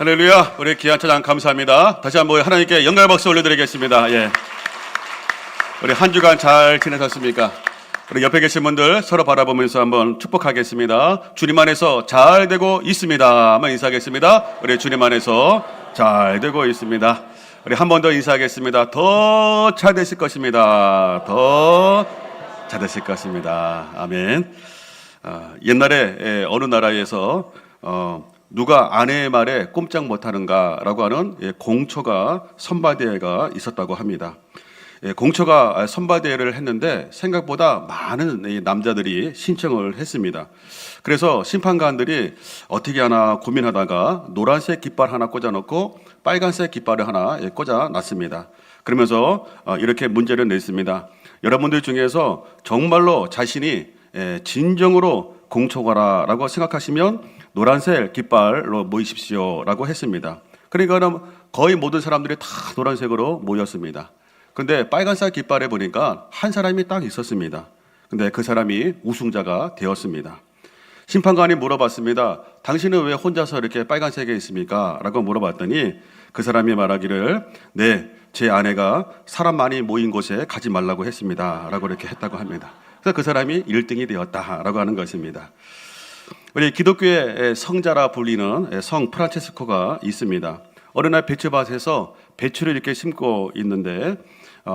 할렐루야. 우리 귀한 찬양 감사합니다. 다시 한번 하나님께 영광의 박수 올려드리겠습니다. 예. 우리 한 주간 잘 지내셨습니까? 우리 옆에 계신 분들 서로 바라보면서 한번 축복하겠습니다. 주님 안에서 잘 되고 있습니다. 한번 인사하겠습니다. 우리 주님 안에서 잘 되고 있습니다. 우리 한 번 더 인사하겠습니다. 더 잘 되실 것입니다. 더 잘 되실 것입니다. 아멘. 옛날에 어느 나라에서 누가 아내의 말에 꼼짝 못하는가라고 하는 공초가 선발대회가 있었다고 합니다. 공초가 선발대회를 했는데 생각보다 많은 남자들이 신청을 했습니다. 그래서 심판관들이 어떻게 하나 고민하다가 노란색 깃발 하나 꽂아놓고 빨간색 깃발을 하나 꽂아놨습니다. 그러면서 이렇게 문제를 냈습니다. 여러분들 중에서 정말로 자신이 진정으로 공초가라라고 생각하시면 노란색 깃발로 모이십시오라고 했습니다. 그러니까 거의 모든 사람들이 다 노란색으로 모였습니다. 그런데 빨간색 깃발에 보니까 한 사람이 딱 있었습니다. 근데 그 사람이 우승자가 되었습니다. 심판관이 물어봤습니다. 당신은 왜 혼자서 이렇게 빨간색에 있습니까? 라고 물어봤더니 그 사람이 말하기를 네, 제 아내가 사람 많이 모인 곳에 가지 말라고 했습니다. 라고 이렇게 했다고 합니다. 그래서 그 사람이 1등이 되었다라고 하는 것입니다. 우리 기독교의 성자라 불리는 성 프란체스코가 있습니다. 어느 날 배추밭에서 배추를 이렇게 심고 있는데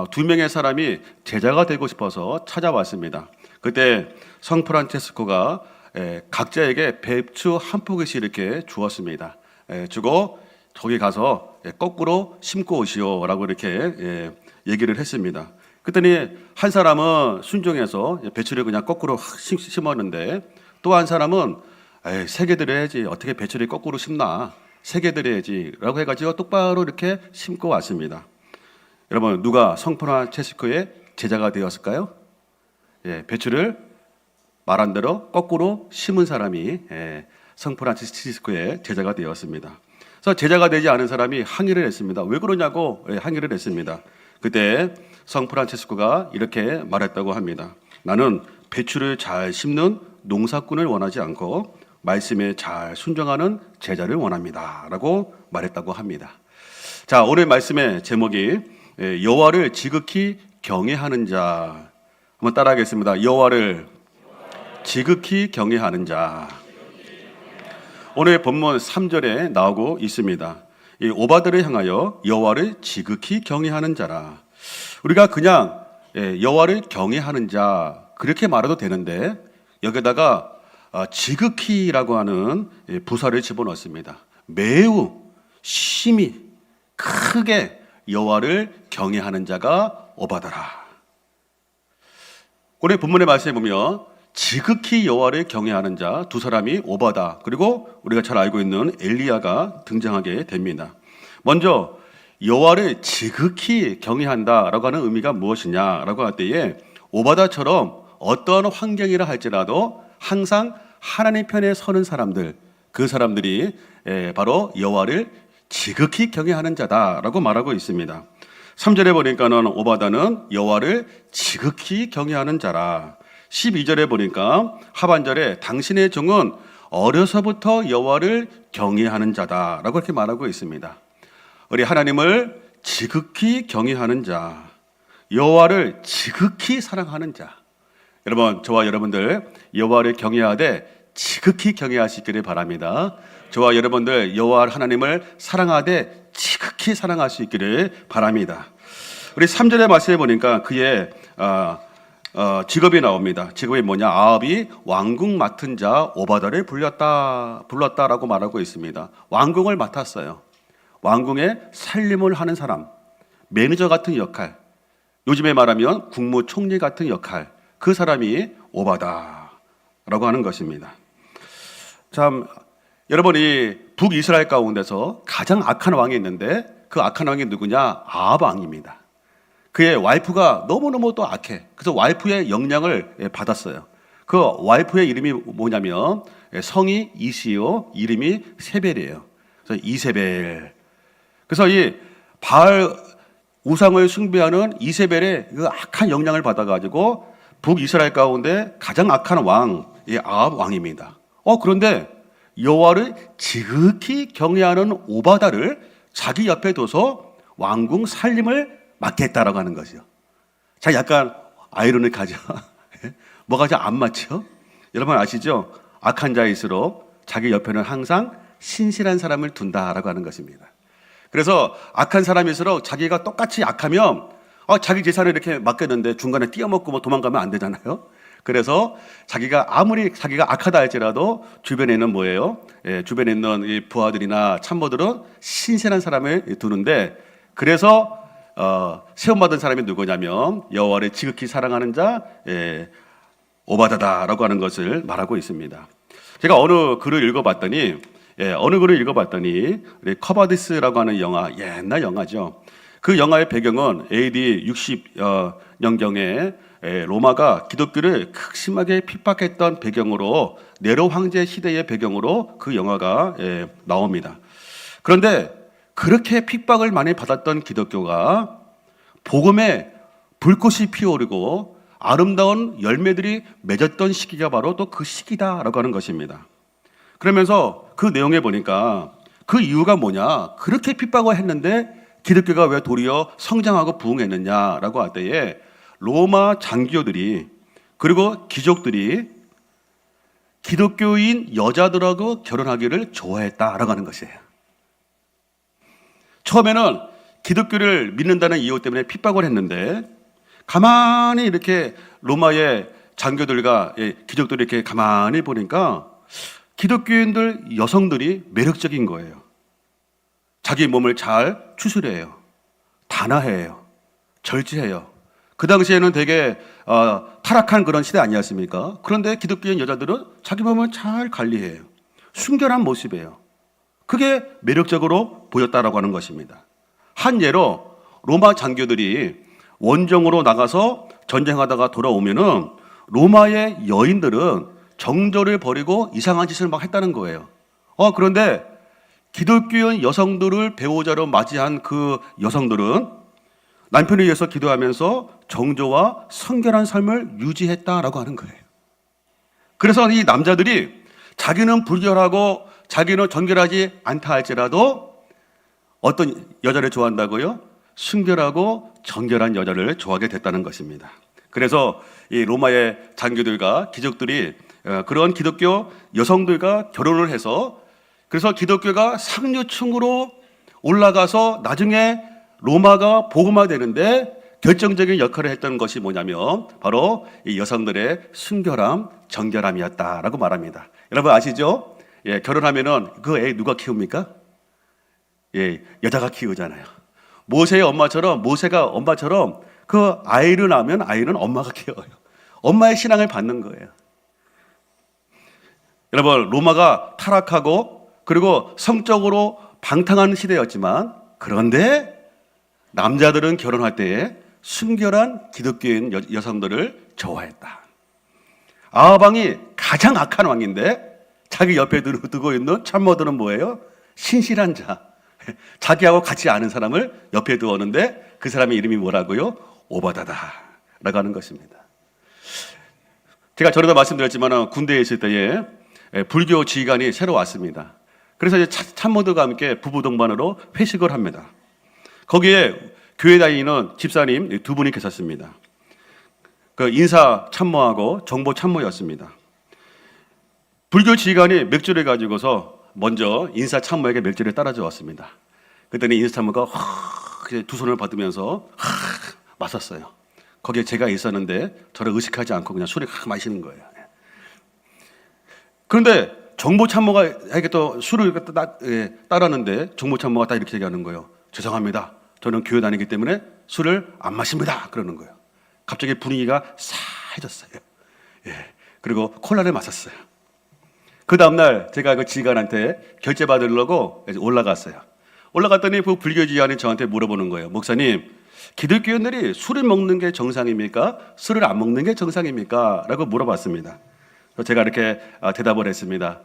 두 명의 사람이 제자가 되고 싶어서 찾아왔습니다. 그때 성 프란체스코가 각자에게 배추 한 포기씩 이렇게 주었습니다. 주고 저기 가서 거꾸로 심고 오시오라고 이렇게 얘기를 했습니다. 그랬더니 한 사람은 순종해서 배추를 그냥 거꾸로 심었는데 또 한 사람은 세 개 드려야지 어떻게 배추를 거꾸로 심나 세 개 드려야지 라고 해가지고 똑바로 이렇게 심고 왔습니다. 여러분 누가 성 프란체스코의 제자가 되었을까요? 배추를 말한 대로 거꾸로 심은 사람이 성 프란체스코의 제자가 되었습니다. 그래서 제자가 되지 않은 사람이 항의를 했습니다. 왜 그러냐고 항의를 했습니다. 그때 성 프란체스코가 이렇게 말했다고 합니다. 나는 배추를 잘 심는 농사꾼을 원하지 않고 말씀에 잘 순종하는 제자를 원합니다. 라고 말했다고 합니다. 자, 오늘 말씀의 제목이 여호와를 지극히 경외하는 자. 한번 따라하겠습니다. 여호와를 지극히 경외하는 자. 오늘 본문 3절에 나오고 있습니다. 이 오바드를 향하여 여호와를 지극히 경외하는 자라. 우리가 그냥 여호와를 경외하는 자 그렇게 말해도 되는데 여기다가 지극히라고 하는 부사를 집어넣습니다. 매우 심히 크게 여호와를 경외하는 자가 오바다라. 오늘 본문의 말씀에 보면 지극히 여호와를 경외하는 자 두 사람이 오바다 그리고 우리가 잘 알고 있는 엘리야가 등장하게 됩니다. 먼저 여호와를 지극히 경외한다라고 하는 의미가 무엇이냐라고 할 때에 오바다처럼 어떠한 환경이라 할지라도 항상 하나님 편에 서는 사람들 그 사람들이 바로 여호와를 지극히 경외하는 자다라고 말하고 있습니다. 3절에 보니까는 오바다는 여호와를 지극히 경외하는 자라. 12절에 보니까 하반절에 당신의 종은 어려서부터 여호와를 경외하는 자다라고 이렇게 말하고 있습니다. 우리 하나님을 지극히 경외하는 자, 여호와를 지극히 사랑하는 자. 여러분, 저와 여러분들 여호와를 경외하되 지극히 경외하시기를 바랍니다. 저와 여러분들 여호와 하나님을 사랑하되 지극히 사랑할 수 있기를 바랍니다. 우리 3절의 말씀에 보니까 그의 직업이 나옵니다. 직업이 뭐냐? 아합이 왕궁 맡은 자 오바다를 불렀다라고 말하고 있습니다. 왕궁을 맡았어요. 왕궁에 살림을 하는 사람, 매니저 같은 역할, 요즘에 말하면 국무총리 같은 역할, 그 사람이 오바다라고 하는 것입니다. 참, 여러분이 북이스라엘 가운데서 가장 악한 왕이 있는데 그 악한 왕이 누구냐? 아합 왕입니다. 그의 와이프가 너무너무 또 악해. 그래서 와이프의 영향을 받았어요. 그 와이프의 이름이 뭐냐면 성이 이시요, 이름이 세벨이에요. 그래서 이세벨. 그래서 이 바알 우상을 숭배하는 이세벨의 그 악한 영향을 받아가지고 북이스라엘 가운데 가장 악한 왕, 이 아합 왕입니다. 그런데 여호와를 지극히 경외하는 오바다를 자기 옆에 둬서 왕궁 살림을 맡게 했다라고 하는 거죠. 자, 약간 아이러니하죠. 뭐가 좀 안 맞죠? 여러분 아시죠? 악한 자일수록 자기 옆에는 항상 신실한 사람을 둔다라고 하는 것입니다. 그래서 악한 사람일수록 자기가 똑같이 악하면 자기 재산을 이렇게 맡겼는데 중간에 띄어먹고 뭐 도망가면 안 되잖아요. 그래서 아무리 자기가 악하다 할지라도 주변에 있는 뭐예요? 주변에 있는 이 부하들이나 참모들은 신실한 사람을 두는데, 그래서 세움받은 사람이 누구냐면 여호와를 지극히 사랑하는 자 오바다다라고 하는 것을 말하고 있습니다. 제가 어느 글을 읽어봤더니 우리 커바디스라고 하는 영화, 옛날 영화죠. 그 영화의 배경은 AD 60년경에 로마가 기독교를 극심하게 핍박했던 배경으로, 네로 황제 시대의 배경으로 그 영화가 나옵니다. 그런데 그렇게 핍박을 많이 받았던 기독교가 복음에 불꽃이 피어오르고 아름다운 열매들이 맺었던 시기가 바로 또 그 시기다라고 하는 것입니다. 그러면서 그 내용에 보니까 그 이유가 뭐냐, 그렇게 핍박을 했는데 기독교가 왜 도리어 성장하고 부흥했느냐라고 할 때에 로마 장교들이 그리고 귀족들이 기독교인 여자들하고 결혼하기를 좋아했다라고 하는 것이에요. 처음에는 기독교를 믿는다는 이유 때문에 핍박을 했는데 가만히 이렇게 로마의 장교들과 귀족들이 이렇게 가만히 보니까 기독교인들 여성들이 매력적인 거예요. 자기 몸을 잘 추스려요. 단아해요. 절제해요. 그 당시에는 되게 타락한 그런 시대 아니었습니까? 그런데 기독교인 여자들은 자기 몸을 잘 관리해요. 순결한 모습이에요. 그게 매력적으로 보였다라고 하는 것입니다. 한 예로 로마 장교들이 원정으로 나가서 전쟁하다가 돌아오면은 로마의 여인들은 정절을 버리고 이상한 짓을 막 했다는 거예요. 그런데 기독교인 여성들을 배우자로 맞이한 그 여성들은 남편을 위해서 기도하면서 정조와 성결한 삶을 유지했다라고 하는 거예요. 그래서 이 남자들이 자기는 불결하고 자기는 정결하지 않다 할지라도 어떤 여자를 좋아한다고요? 순결하고 정결한 여자를 좋아하게 됐다는 것입니다. 그래서 이 로마의 장교들과 귀족들이 그런 기독교 여성들과 결혼을 해서, 그래서 기독교가 상류층으로 올라가서 나중에 로마가 복음화되는데 결정적인 역할을 했던 것이 뭐냐면 바로 이 여성들의 순결함, 정결함이었다라고 말합니다. 여러분 아시죠? 결혼하면은 그 애 누가 키웁니까? 여자가 키우잖아요. 모세가 엄마처럼 그 아이를 낳으면 아이는 엄마가 키워요. 엄마의 신앙을 받는 거예요. 여러분, 로마가 타락하고 그리고 성적으로 방탕한 시대였지만, 그런데 남자들은 결혼할 때에 순결한 기독교인 여성들을 좋아했다. 아하방이 가장 악한 왕인데 자기 옆에 두고 있는 참모들은 뭐예요? 신실한 자, 자기하고 같이 아는 사람을 옆에 두었는데 그 사람의 이름이 뭐라고요? 오바다다라고 하는 것입니다. 제가 전에도 말씀드렸지만 군대에 있을 때에 불교 지휘관이 새로 왔습니다. 그래서 이제 참모들과 함께 부부 동반으로 회식을 합니다. 거기에 교회 다니는 집사님 두 분이 계셨습니다. 그 인사 참모하고 정보 참모였습니다. 불교 지휘관이 맥주를 가지고서 먼저 인사 참모에게 맥주를 따라줘 왔습니다. 그랬더니 인사 참모가 두 손을 받으면서 마셨어요. 거기에 제가 있었는데 저를 의식하지 않고 그냥 술을 마시는 거예요. 그런데 정보 참모가에게 또 술을 따랐는데 정보 참모가 딱 이렇게 얘기하는 거예요. 죄송합니다. 저는 교회 다니기 때문에 술을 안 마십니다. 그러는 거예요. 갑자기 분위기가 싸해졌어요. 그리고 콜라를 마셨어요. 그 다음날 제가 그 지휘관한테 결제 받으려고 올라갔어요. 올라갔더니 그 불교 지휘관이 저한테 물어보는 거예요. 목사님, 기독교인들이 술을 먹는 게 정상입니까? 술을 안 먹는 게 정상입니까? 라고 물어봤습니다. 제가 이렇게 대답을 했습니다.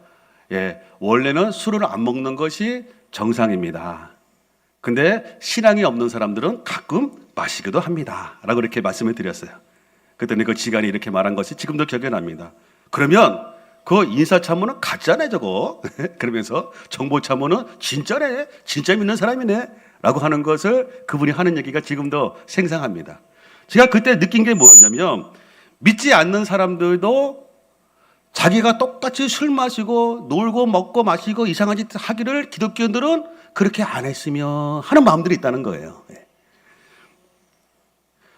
원래는 술을 안 먹는 것이 정상입니다. 근데 신앙이 없는 사람들은 가끔 마시기도 합니다. 라고 이렇게 말씀을 드렸어요. 그랬더니 그 지휘관이 이렇게 말한 것이 지금도 기억이 납니다. 그러면 그 인사참모는 가짜네 저거. 그러면서 정보참모는 진짜네, 진짜 믿는 사람이네 라고 하는 것을 그분이 하는 얘기가 지금도 생생합니다. 제가 그때 느낀 게 뭐였냐면, 믿지 않는 사람들도 자기가 똑같이 술 마시고 놀고 먹고 마시고 이상한 짓 하기를 기독교인들은 그렇게 안 했으면 하는 마음들이 있다는 거예요.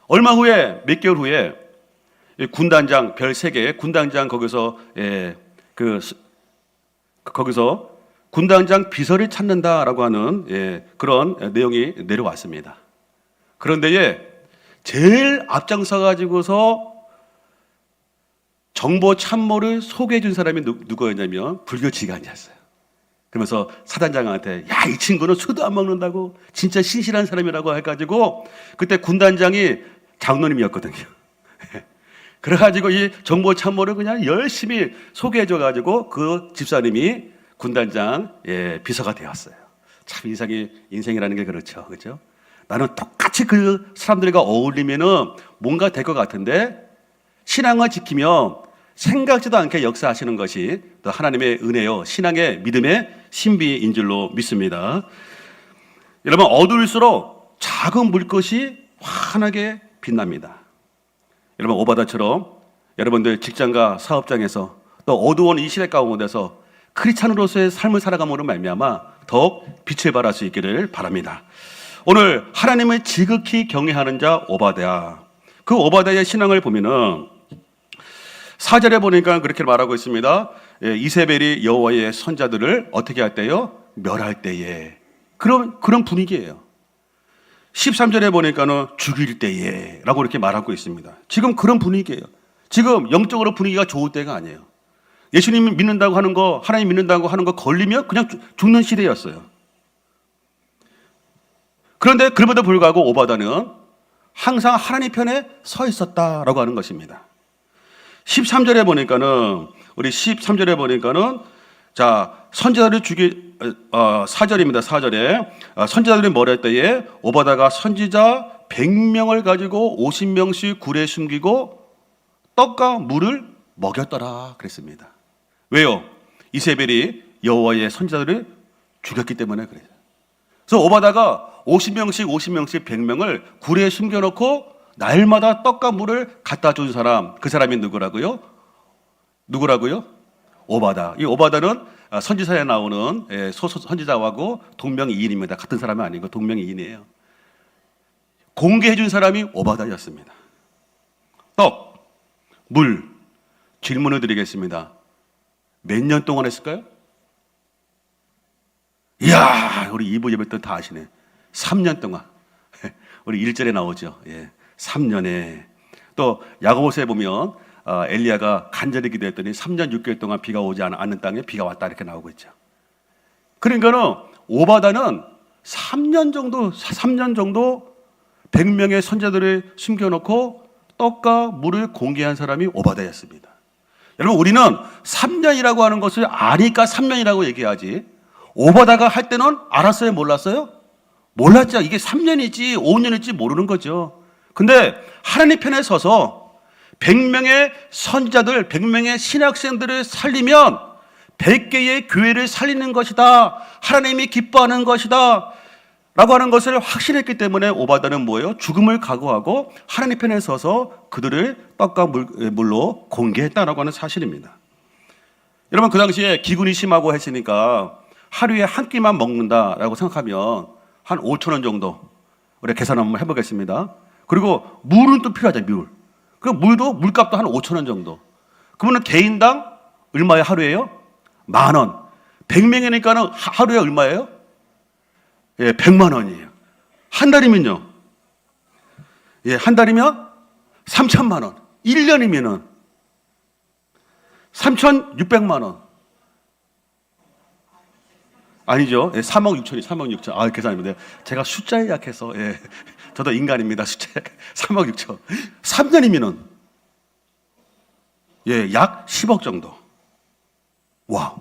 얼마 후에, 몇 개월 후에 군단장 별 3개 군단장 거기서 거기서 군단장 비서를 찾는다라고 하는 그런 내용이 내려왔습니다. 그런데 제일 앞장서 가지고서 정보 참모를 소개해 준 사람이 누구였냐면 불교 지간이었어요. 그러면서 사단장한테 야, 이 친구는 술도 안 먹는다고 진짜 신실한 사람이라고 해가지고, 그때 군단장이 장로님이었거든요. 그래가지고 이 정보 참모를 그냥 열심히 소개해 줘가지고 그 집사님이 군단장 비서가 되었어요. 참 인생이라는 게 그렇죠. 그렇죠? 나는 똑같이 그 사람들과 어울리면은 뭔가 될 것 같은데, 신앙을 지키며 생각지도 않게 역사하시는 것이 또 하나님의 은혜요, 신앙의 믿음의 신비인 줄로 믿습니다. 여러분, 어두울수록 작은 물것이 환하게 빛납니다. 여러분, 오바다처럼 여러분들 직장과 사업장에서 또 어두운 이 시대 가운데서 크리스찬으로서의 삶을 살아감으로 말미암아 더욱 빛을 발할 수 있기를 바랍니다. 오늘 하나님을 지극히 경외하는 자 오바댜, 그 오바댜의 신앙을 보면은 4절에 보니까 그렇게 말하고 있습니다. 이세벨이 여호와의 선자들을 어떻게 할 때요? 멸할 때에. 그런 분위기예요. 13절에 보니까는 죽일 때에 라고 이렇게 말하고 있습니다. 지금 그런 분위기예요. 지금 영적으로 분위기가 좋을 때가 아니에요. 예수님 믿는다고 하는 거, 하나님 믿는다고 하는 거 걸리면 그냥 죽는 시대였어요. 그런데 그럼에도 불구하고 오바다는 항상 하나님 편에 서 있었다라고 하는 것입니다. 13절에 보니까는, 우리 13절에 보니까는, 자, 선지자들을 4절입니다. 4절에. 선지자들이 뭐라 했더니 오바다가 선지자 100명을 가지고 50명씩 굴에 숨기고 떡과 물을 먹였더라 그랬습니다. 왜요? 이세벨이 여호와의 선지자들을 죽였기 때문에 그래요. 그래서 오바다가 50명씩 100명을 굴에 숨겨놓고 날마다 떡과 물을 갖다 준 사람, 그 사람이 누구라고요? 오바다. 이 오바다는 선지서에 나오는 선지자하고 동명이인입니다. 같은 사람이 아니고 동명이인이에요. 공개해 준 사람이 오바다였습니다. 떡, 물, 질문을 드리겠습니다. 몇 년 동안 했을까요? 이야, 우리 2부 예배 때 다 아시네. 3년 동안. 우리 1절에 나오죠. 3년에. 또 야고보서에 보면 엘리야가 간절히 기도했더니 3년 6개월 동안 비가 오지 않는 땅에 비가 왔다 이렇게 나오고 있죠. 그러니까는 오바다는 3년 정도 100명의 선자들을 숨겨놓고 떡과 물을 공개한 사람이 오바다였습니다. 여러분, 우리는 3년이라고 하는 것을 아니까 3년이라고 얘기하지, 오바다가 할 때는 알았어요? 몰랐어요? 몰랐죠. 이게 3년일지 5년일지 모르는 거죠. 근데 하나님 편에 서서 100명의 선지자들, 100명의 신학생들을 살리면 100개의 교회를 살리는 것이다, 하나님이 기뻐하는 것이다 라고 하는 것을 확신했기 때문에 오바다는 뭐예요? 죽음을 각오하고 하나님 편에 서서 그들을 떡과 물로 공개했다라고 하는 사실입니다. 여러분, 그 당시에 기근이 심하고 했으니까 하루에 한 끼만 먹는다라고 생각하면 한 5,000원 정도, 우리가 계산 한번 해보겠습니다. 그리고 물은 또 필요하죠. 그 물값도 한 5,000원 정도. 그러면 개인당 얼마예요? 하루에요? 10,000원. 100명이니까는 하루에 얼마예요? 100만 원이에요. 한 달이면요? 한 달이면 3,000만 원. 1년이면은 3,600만 원. 아니죠. 3억 6천이 3억 6천. 계산입니다. 제가 숫자에 약해서, 저도 인간입니다. 숫자에 3억 6천. 3년이면은, 약 10억 정도. 와우.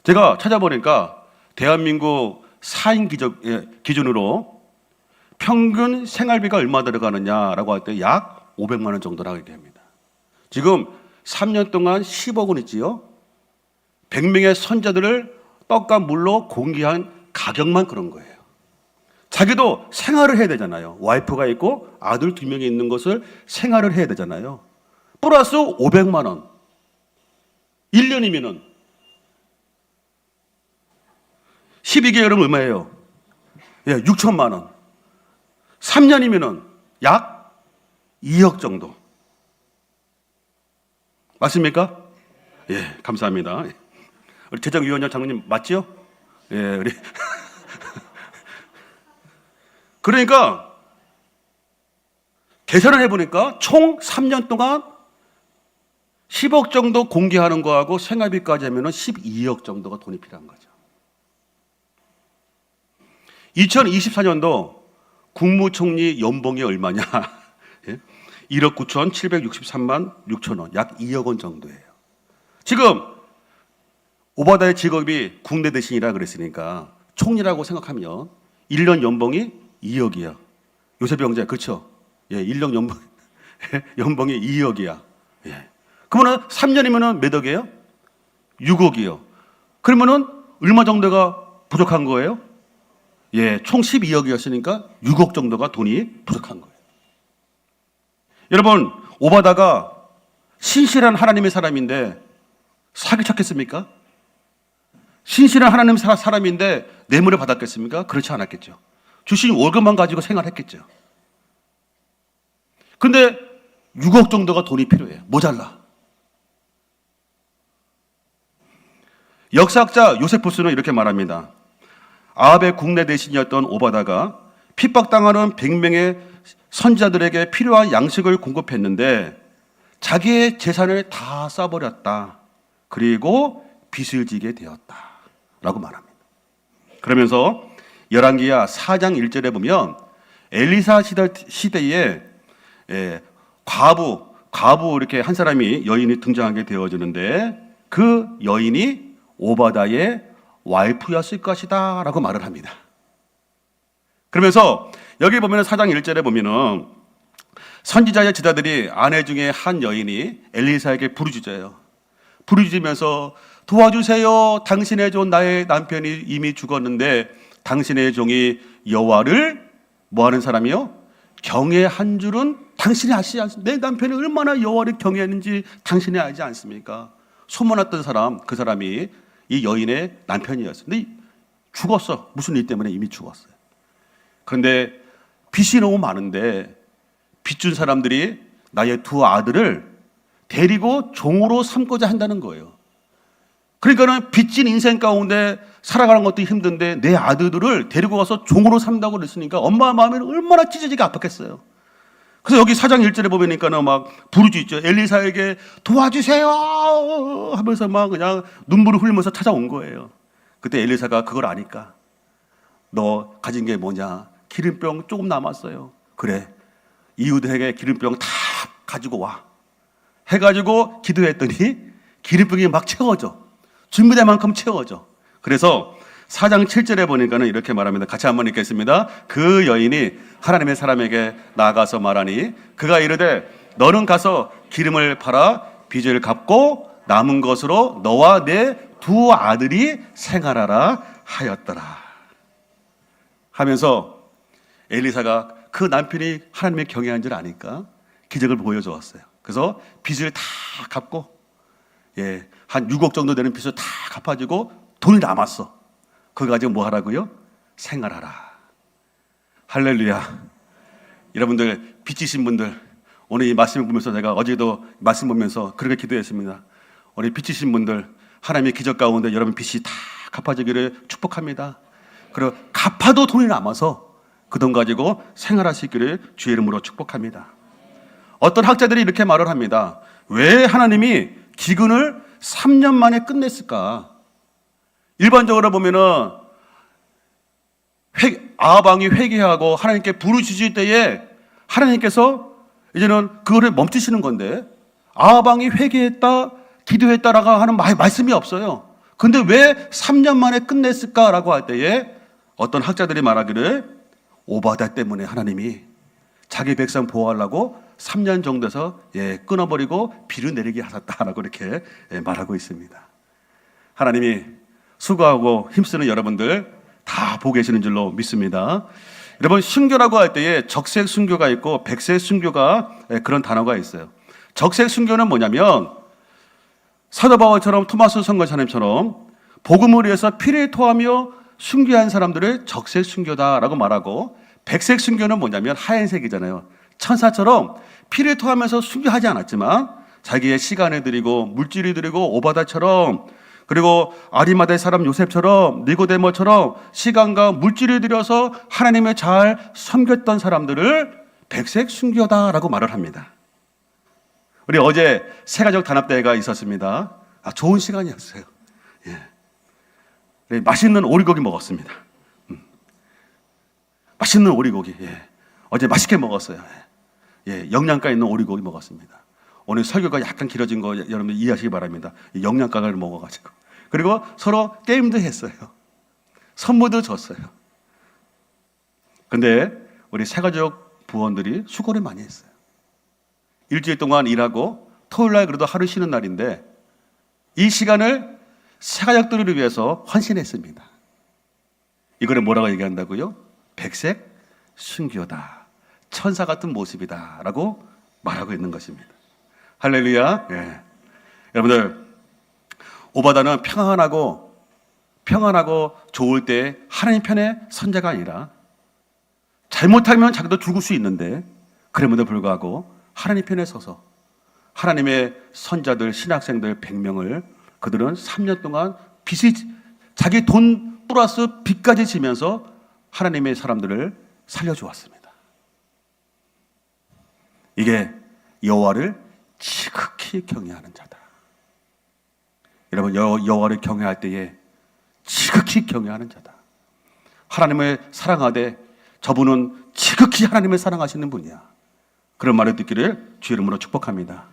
제가 찾아보니까 대한민국 4인 기준으로 평균 생활비가 얼마 들어가느냐라고 할 때 약 500만 원 정도라고 얘기합니다. 지금 3년 동안 10억 원이지요. 100명의 선자들을 떡과 물로 공기한 가격만 그런 거예요. 자기도 생활을 해야 되잖아요. 와이프가 있고 아들 2명이 있는 것을 생활을 해야 되잖아요. 플러스 500만 원. 1년이면은 12개월이면 얼마예요? 예, 6천만 원. 3년이면은 약 2억 정도. 맞습니까? 예, 감사합니다. 우리 재정위원장 장로님 맞지요? 예, 우리 그러니까 계산을 해보니까 총 3년 동안 10억 정도 공개하는 거하고 생활비까지 하면 12억 정도가 돈이 필요한 거죠. 2024년도 국무총리 연봉이 얼마냐? 1억 9,763만 6천 원, 약 2억 원 정도예요. 지금 오바다의 직업이 국내 대신이라 그랬으니까 총리라고 생각하면 1년 연봉이 2억이야. 요셉 형제, 그렇죠? 예, 1년 연봉이 2억이야. 예. 그러면 3년이면 몇 억이에요? 6억이요. 그러면은 얼마 정도가 부족한 거예요? 예, 총 12억이었으니까 6억 정도가 돈이 부족한 거예요. 여러분, 오바다가 신실한 하나님의 사람인데 사기쳤겠습니까? 신실한 하나님의 사람인데 뇌물을 받았겠습니까? 그렇지 않았겠죠. 주신 월급만 가지고 생활했겠죠. 근데 6억 정도가 돈이 필요해요. 모자라. 역사학자 요세푸스는 이렇게 말합니다. 아합의 국내 대신이었던 오바다가 핍박당하는 100명의 선자들에게 필요한 양식을 공급했는데 자기의 재산을 다 써버렸다. 그리고 빚을 지게 되었다. 라고 말합니다. 그러면서 열왕기야 4장 1절에 보면 엘리사 시대에 과부 이렇게 한 사람이 여인이 등장하게 되어지는데 그 여인이 오바다의 와이프였을 것이다 라고 말을 합니다. 그러면서 여기 보면 4장 1절에 보면은 선지자의 제자들이 아내 중에 한 여인이 엘리사에게 부르짖어요. 부르짖으면서 도와주세요. 당신의 종 나의 남편이 이미 죽었는데 당신의 종이 여호와를 뭐하는 사람이요? 경외한 줄은 당신이 아시지 않습니까? 내 남편이 얼마나 여호와를 경외했는지 당신이 알지 않습니까? 소문났던 사람, 그 사람이 이 여인의 남편이었어요. 근데 죽었어. 무슨 일 때문에 이미 죽었어요. 그런데 빚이 너무 많은데 빚 준 사람들이 나의 두 아들을 데리고 종으로 삼고자 한다는 거예요. 그러니까는 빚진 인생 가운데 살아가는 것도 힘든데 내 아들들을 데리고 가서 종으로 삼다고 그랬으니까 엄마 마음이 얼마나 찢어지게 아팠겠어요. 그래서 여기 4장 1절에 보니까는 막 부르짖죠. 엘리사에게 도와주세요 하면서 막 그냥 눈물을 흘리면서 찾아온 거예요. 그때 엘리사가 그걸 아니까 너 가진 게 뭐냐? 기름병 조금 남았어요. 그래, 이웃에게 기름병 다 가지고 와 해가지고 기도했더니 기름병이 막 채워져. 준비된 만큼 채워져. 그래서 4장 7절에 보니까는 이렇게 말합니다. 같이 한번 읽겠습니다. 그 여인이 하나님의 사람에게 나아가서 말하니 그가 이르되 너는 가서 기름을 팔아 빚을 갚고 남은 것으로 너와 내 두 아들이 생활하라 하였더라 하면서 엘리사가 그 남편이 하나님의 경외한 줄 아니까 기적을 보여주었어요. 그래서 빚을 다 갚고 한 6억 정도 되는 빚을 다 갚아주고 돈이 남았어. 그거 가지고 뭐 하라고요? 생활하라. 할렐루야. 여러분들 빚지신 분들 오늘 이 말씀을 보면서 제가 어제도 말씀 보면서 그렇게 기도했습니다. 우리 빚지신 분들 하나님의 기적 가운데 여러분 빚이 다 갚아지기를 축복합니다. 그리고 갚아도 돈이 남아서 그 돈 가지고 생활하시기를 주의 이름으로 축복합니다. 어떤 학자들이 이렇게 말을 합니다. 왜 하나님이 기근을 3년 만에 끝냈을까? 일반적으로 보면은 아합 왕이 회개하고 하나님께 부르짖을 때에 하나님께서 이제는 그거를 멈추시는 건데 아합 왕이 회개했다, 기도했다라고 하는 말씀이 없어요. 근데 왜 3년 만에 끝냈을까라고 할 때에 어떤 학자들이 말하기를 오바다 때문에 하나님이 자기 백성 보호하려고 3년 정도에서 끊어버리고 비를 내리게 하셨다라고 이렇게 말하고 있습니다. 하나님이 수고하고 힘쓰는 여러분들 다 보고 계시는 줄로 믿습니다. 여러분, 순교라고 할 때에 적색 순교가 있고 백색 순교가 그런 단어가 있어요. 적색 순교는 뭐냐면 사도 바울처럼 토마스 선교사님처럼 복음을 위해서 피를 토하며 순교한 사람들을 적색 순교다라고 말하고, 백색 순교는 뭐냐면 하얀색이잖아요. 천사처럼 피를 토하면서 순교하지 않았지만 자기의 시간을 드리고 물질을 드리고 오바다처럼, 그리고 아리마대 사람 요셉처럼, 니고데모처럼 시간과 물질을 들여서 하나님을 잘 섬겼던 사람들을 백색 순교다라고 말을 합니다. 우리 어제 새가족 단합대회가 있었습니다. 좋은 시간이었어요. 맛있는 오리고기 먹었습니다. 맛있는 오리고기. 어제 맛있게 먹었어요. 영양가 있는 오리고기 먹었습니다. 오늘 설교가 약간 길어진 거 여러분들 이해하시기 바랍니다. 영양가를 먹어가지고. 그리고 서로 게임도 했어요. 선물도 줬어요. 근데 우리 새가족 부원들이 수고를 많이 했어요. 일주일 동안 일하고 토요일 날 그래도 하루 쉬는 날인데 이 시간을 새가족들을 위해서 헌신했습니다. 이거를 뭐라고 얘기한다고요? 백색 순교다. 천사 같은 모습이다 라고 말하고 있는 것입니다. 할렐루야. 여러분들, 오바다는 평안하고 좋을 때 하나님 편의 선자가 아니라 잘못하면 자기도 죽을 수 있는데 그럼에도 불구하고 하나님 편에 서서 하나님의 선자들, 신학생들 100명을 그들은 3년 동안 자기 돈 플러스 빚까지 지면서 하나님의 사람들을 살려주었습니다. 이게 여호와를 지극히 경외하는 자다. 여러분, 여호와를 경외할 때에 지극히 경외하는 자다. 하나님을 사랑하되 저분은 지극히 하나님을 사랑하시는 분이야. 그런 말을 듣기를 주의 이름으로 축복합니다.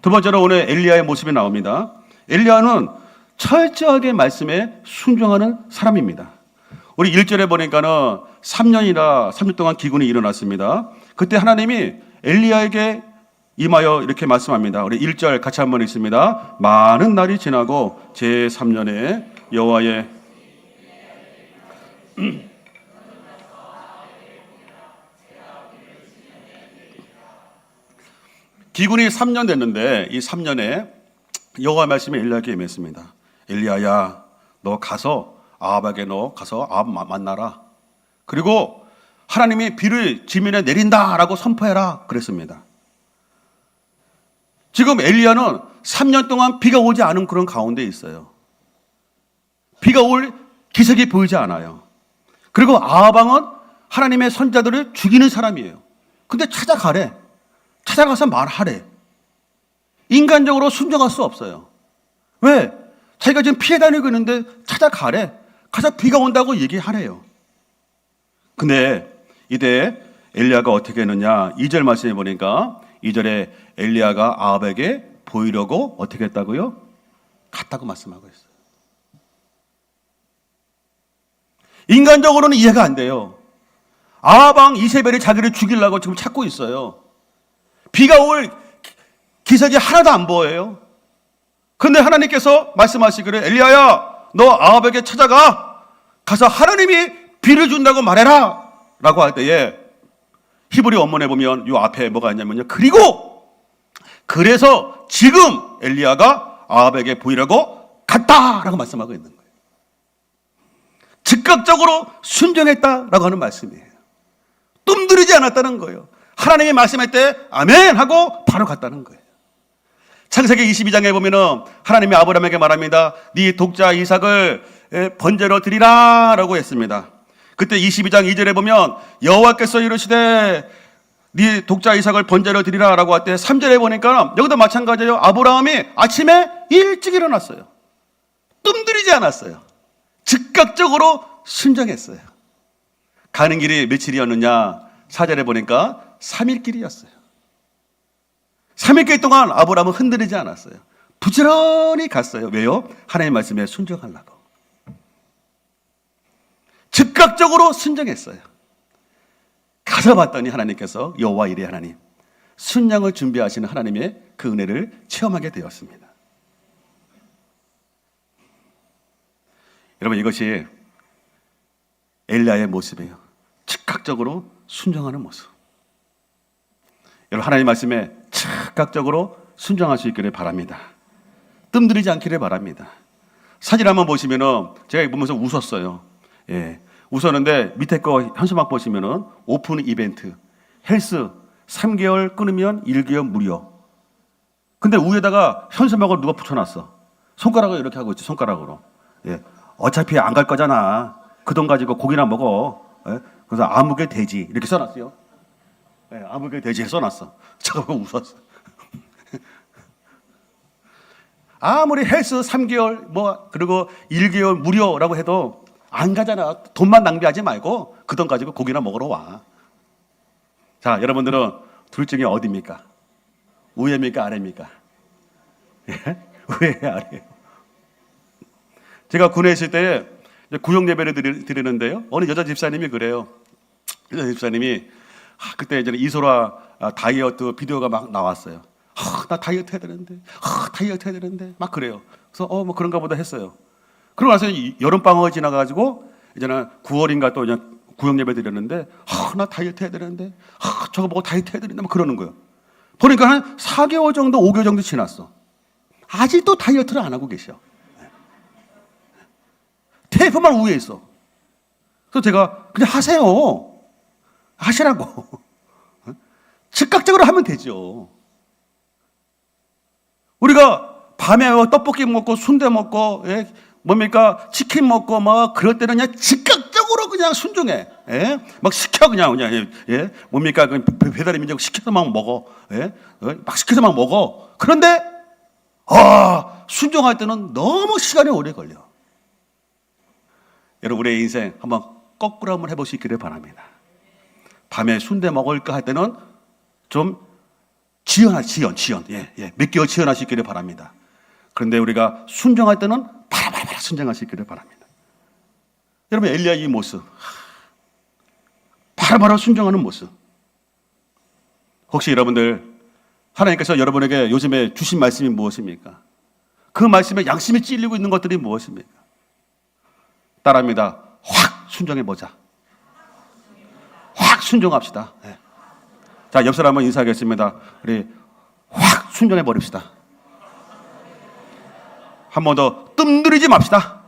두 번째로 오늘 엘리야의 모습이 나옵니다. 엘리야는 철저하게 말씀에 순종하는 사람입니다. 우리 1절에 보니까는 3년 동안 기근이 일어났습니다. 그때 하나님이 엘리야에게 임하여 이렇게 말씀합니다. 우리 1절 같이 한번 읽습니다. 많은 날이 지나고 제3년에 여호와의 기근이 3년 됐는데 이 3년에 여호와 말씀이 엘리야에게 임했습니다. 엘리야야, 너 가서 아합에게 가서 아합 만나라. 그리고 하나님이 비를 지면에 내린다라고 선포해라 그랬습니다. 지금 엘리야는 3년 동안 비가 오지 않은 그런 가운데 있어요. 비가 올 기색이 보이지 않아요. 그리고 아합 왕은 하나님의 선자들을 죽이는 사람이에요. 근데 찾아가래. 찾아가서 말하래. 인간적으로 순종할 수 없어요. 왜? 자기가 지금 피해 다니고 있는데 찾아가래. 가서 비가 온다고 얘기하래요. 근데 이때 엘리야가 어떻게 했느냐? 2절 말씀해 보니까 2절에 엘리야가 아합에게 보이려고 어떻게 했다고요? 갔다고 말씀하고 있어요. 인간적으로는 이해가 안 돼요. 아합 왕 이세벨이 자기를 죽이려고 지금 찾고 있어요. 비가 올 기색이 하나도 안 보여요. 그런데 하나님께서 말씀하시기를 엘리야야, 너 아합에게 찾아가. 가서 하나님이 비를 준다고 말해라 라고 할 때에 히브리 원문에 보면 이 앞에 뭐가 있냐면요, 그래서 지금 엘리야가 아합에게 보이려고 갔다라고 말씀하고 있는 거예요. 즉각적으로 순종했다라고 하는 말씀이에요. 뜸들이지 않았다는 거예요. 하나님이 말씀할 때 아멘 하고 바로 갔다는 거예요. 창세기 22장에 보면은 하나님이 아브라함에게 말합니다. 네 독자 이삭을 번제로 드리라 라고 했습니다. 그때 22장 2절에 보면 여호와께서 이르시되 네 독자 이삭을 번제로 드리라 라고 할 때 3절에 보니까 여기도 마찬가지예요. 아브라함이 아침에 일찍 일어났어요. 뜸들이지 않았어요. 즉각적으로 순종했어요. 가는 길이 며칠이었느냐? 4절에 보니까 3일 길이었어요. 3일 길 동안 아브라함은 흔들리지 않았어요. 부지런히 갔어요. 왜요? 하나님의 말씀에 순종하려고. 즉각적으로 순종했어요. 가서 봤더니 하나님께서 여호와 이레 하나님, 순양을 준비하시는 하나님의 그 은혜를 체험하게 되었습니다. 여러분, 이것이 엘리야의 모습이에요. 즉각적으로 순종하는 모습. 여러분, 하나님 말씀에 즉각적으로 순종할 수 있기를 바랍니다. 뜸들이지 않기를 바랍니다. 사진 한번 보시면은 제가 보면서 웃었어요. 예, 웃었는데 밑에 거 현수막 보시면은 오픈 이벤트 헬스 3개월 끊으면 1개월 무료. 근데 위에다가 현수막을 누가 붙여놨어. 손가락을 이렇게 하고 있지, 손가락으로. 예, 어차피 안 갈 거잖아. 그 돈 가지고 고기나 먹어. 예? 그래서 아무개 돼지 이렇게 써놨어요. 예, 아무개 돼지 써놨어. 제가 보고 웃었어. 아무리 헬스 3개월 뭐 그리고 1개월 무료라고 해도 안 가잖아. 돈만 낭비하지 말고 그 돈 가지고 고기나 먹으러 와. 자, 여러분들은 둘 중에 어디입니까? 우회입니까? 아래입니까? 예? 우회, 아래요. 제가 군에 있을 때 구역 예배를 드리는데요. 어느 여자 집사님이 그래요. 여자 집사님이 그때 이제 이소라 다이어트 비디오가 막 나왔어요. 나 다이어트 해야 되는데, 다이어트 해야 되는데, 막 그래요. 그래서 뭐 그런가 보다 했어요. 그러고 나서 여름방학을 지나가지고 이제는 9월인가 또 이제 구역 예배 드렸는데, 나 다이어트 해야 되는데, 저거 보고 다이어트 해야 되는데, 막 그러는 거예요. 보니까 한 4개월 정도, 5개월 정도 지났어. 아직도 다이어트를 안 하고 계셔. 테이프만 위에 있어. 그래서 제가 그냥 하세요. 하시라고. 즉각적으로 하면 되죠. 우리가 밤에 떡볶이 먹고 순대 먹고 뭡니까 치킨 먹고 막 그럴 때는 그냥 즉각적으로 그냥 순종해. 막 시켜 그냥 뭡니까 배달의 민족 시켜서 막 먹어. 막 시켜서 막 먹어. 그런데 순종할 때는 너무 시간이 오래 걸려. 여러분, 우리의 인생 한번 거꾸로 한번 해보시기를 바랍니다. 밤에 순대 먹을까 할 때는 좀 지연. 몇 개월 지연하시기를 바랍니다. 그런데 우리가 순종할 때는 바라바라 순종하시기를 바랍니다. 여러분, 엘리야 이 모습, 바라바라 순종하는 모습. 혹시 여러분들 하나님께서 여러분에게 요즘에 주신 말씀이 무엇입니까? 그 말씀에 양심이 찔리고 있는 것들이 무엇입니까? 따라합니다. 확 순종해보자. 확 순종합시다. 네. 자, 옆 사람 한번 인사하겠습니다. 우리 확 순종해버립시다. 한 번 더 뜸들이지 맙시다.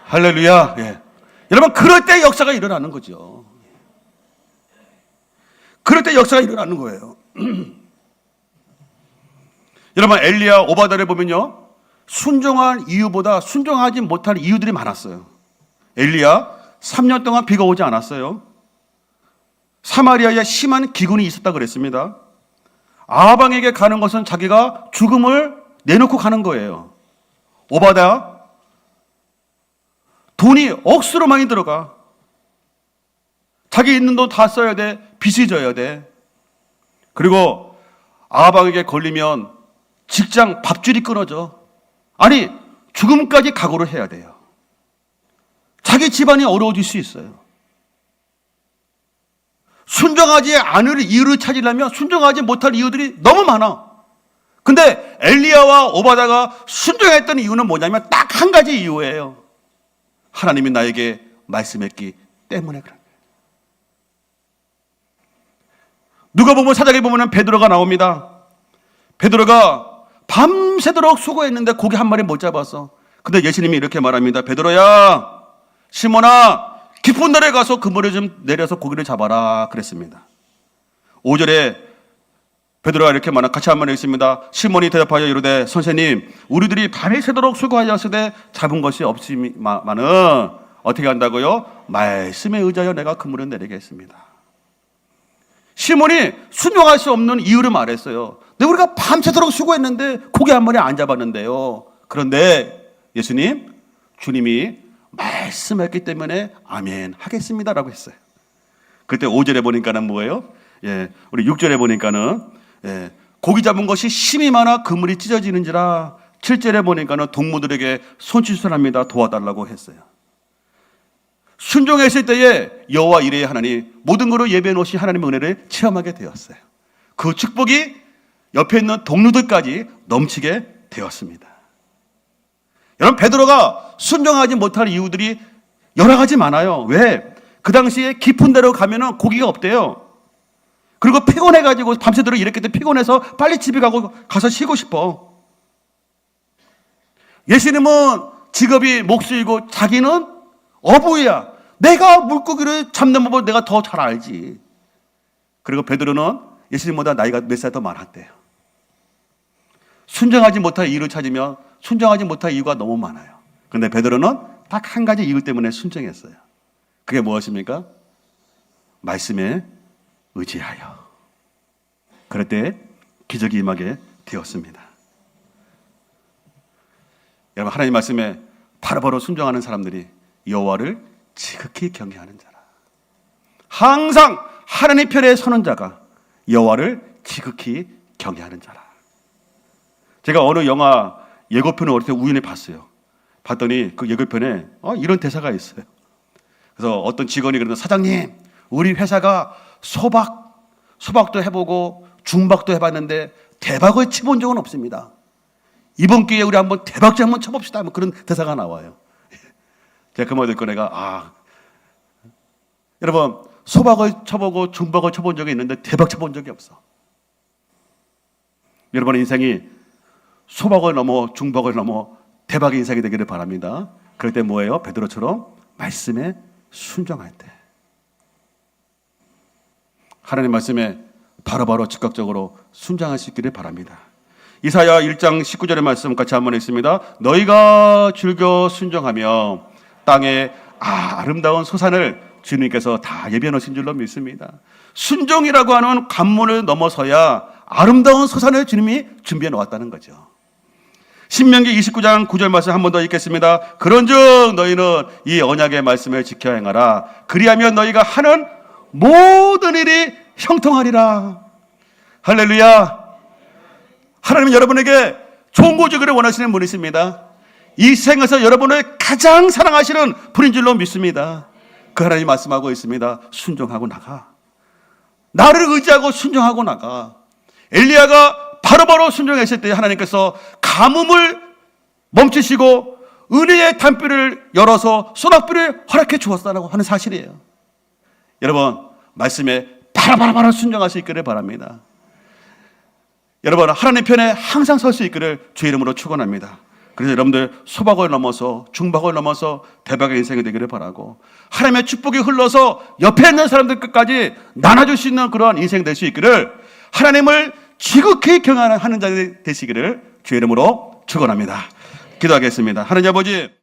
할렐루야. 예. 여러분, 그럴 때 역사가 일어나는 거죠. 그럴 때 역사가 일어나는 거예요. 여러분, 엘리야 오바다를 보면요, 순종한 이유보다 순종하지 못할 이유들이 많았어요. 엘리야 3년 동안 비가 오지 않았어요. 사마리아에 심한 기근이 있었다 그랬습니다. 아방에게 가는 것은 자기가 죽음을 내놓고 가는 거예요. 오바다 돈이 억수로 많이 들어가. 자기 있는 돈 다 써야 돼. 빚이 져야 돼. 그리고 아방에게 걸리면 직장 밥줄이 끊어져. 아니, 죽음까지 각오를 해야 돼요. 자기 집안이 어려워질 수 있어요. 순종하지 않을 이유를 찾으려면 순종하지 못할 이유들이 너무 많아. 근데 엘리야와 오바다가 순종했던 이유는 뭐냐면 딱 한 가지 이유예요. 하나님이 나에게 말씀했기 때문에 그런 거예요. 누가 보면 사장에 보면 베드로가 나옵니다. 베드로가 밤새도록 수고했는데 고기 한 마리 못 잡았어. 근데 예수님이 이렇게 말합니다. 베드로야, 시몬아, 깊은 데에 가서 그물을 좀 내려서 고기를 잡아라 그랬습니다. 5절에 베드로가 이렇게 말하, 같이 한번 읽습니다. 시몬이 대답하여 이르되 선생님, 우리들이 밤이 새도록 수고하였으되 잡은 것이 없지만은 어떻게 한다고요? 말씀에 의지하여 내가 그물을 내리겠습니다. 시몬이 순종할 수 없는 이유를 말했어요. 근데 우리가 밤새도록 수고했는데 고기 한 마리 안 잡았는데요. 그런데 예수님, 주님이 말씀했기 때문에 아멘 하겠습니다라고 했어요. 그때 5절에 보니까는 뭐예요? 우리 6절에 보니까는 고기 잡은 것이 심이 많아 그물이 찢어지는지라. 7절에 보니까는 동무들에게 손짓을 합니다. 도와달라고 했어요. 순종했을 때에 여호와 이레의 하나님 모든 것으로 예배해 놓으신 하나님의 은혜를 체험하게 되었어요. 그 축복이 옆에 있는 동료들까지 넘치게 되었습니다. 여러분, 베드로가 순종하지 못할 이유들이 여러 가지 많아요. 왜? 그 당시에 깊은 데로 가면은 고기가 없대요. 그리고 피곤해가지고 밤새도록 이랬기 때문에 피곤해서 빨리 집에 가서 쉬고 싶어. 예수님은 직업이 목수이고 자기는 어부야. 내가 물고기를 잡는 법을 내가 더 잘 알지. 그리고 베드로는 예수님보다 나이가 몇 살 더 많았대요. 순종하지 못할 이유를 찾으면 순종하지 못할 이유가 너무 많아요. 그런데 베드로는 딱 한 가지 이유 때문에 순종했어요. 그게 무엇입니까? 말씀에 의지하여. 그럴 때 기적이 임하게 되었습니다. 여러분, 하나님 말씀에 바로바로 순종하는 사람들이 여호와를 지극히 경외하는 자라. 항상 하나님 편에 서는 자가 여호와를 지극히 경외하는 자라. 제가 어느 영화 예고편을 어릴 때 우연히 봤어요. 봤더니 그 예고편에 이런 대사가 있어요. 그래서 어떤 직원이 그러는, 사장님, 우리 회사가 소박도 해보고 중박도 해봤는데 대박을 쳐본 적은 없습니다. 이번 기회에 우리 한번 대박지 한번 쳐봅시다. 그런 대사가 나와요. 제가 그 말 듣고 내가 여러분, 소박을 쳐보고 중박을 쳐본 적이 있는데 대박 쳐본 적이 없어. 여러분의 인생이 소박을 넘어 중박을 넘어 대박의 인생이 되기를 바랍니다. 그럴 때 뭐예요? 베드로처럼 말씀에 순종할 때, 하나님 말씀에 바로바로 즉각적으로 순종할 수 있기를 바랍니다. 이사야 1장 19절의 말씀 같이 한번 읽습니다. 너희가 즐겨 순종하며 땅에 아름다운 소산을 주님께서 다 예비해 놓으신 줄로 믿습니다. 순종이라고 하는 관문을 넘어서야 아름다운 소산을 주님이 준비해 놓았다는 거죠. 신명기 29장 9절 말씀 한 번 더 읽겠습니다. 그런즉 너희는 이 언약의 말씀을 지켜 행하라. 그리하면 너희가 하는 모든 일이 형통하리라. 할렐루야. 하나님은 여러분에게 좋은 거 주기를 원하시는 분이십니다. 이 생에서 여러분을 가장 사랑하시는 분인 줄로 믿습니다. 그 하나님 말씀하고 있습니다. 순종하고 나가. 나를 의지하고 순종하고 나가. 엘리야가 바로바로 순종했을 때 하나님께서 가뭄을 멈추시고 은혜의 담비를 열어서 소낙비를 허락해 주었다고 하는 사실이에요. 여러분, 말씀에 바로 순종할 수 있기를 바랍니다. 여러분, 하나님 편에 항상 설 수 있기를 주의 이름으로 축원합니다. 그래서 여러분들 소박을 넘어서 중박을 넘어서 대박의 인생이 되기를 바라고, 하나님의 축복이 흘러서 옆에 있는 사람들 끝까지 나눠줄 수 있는 그러한 인생이 될 수 있기를, 하나님을 지극히 경외하는 자들이 되시기를 주의 이름으로 축원합니다. 기도하겠습니다. 하나님 아버지,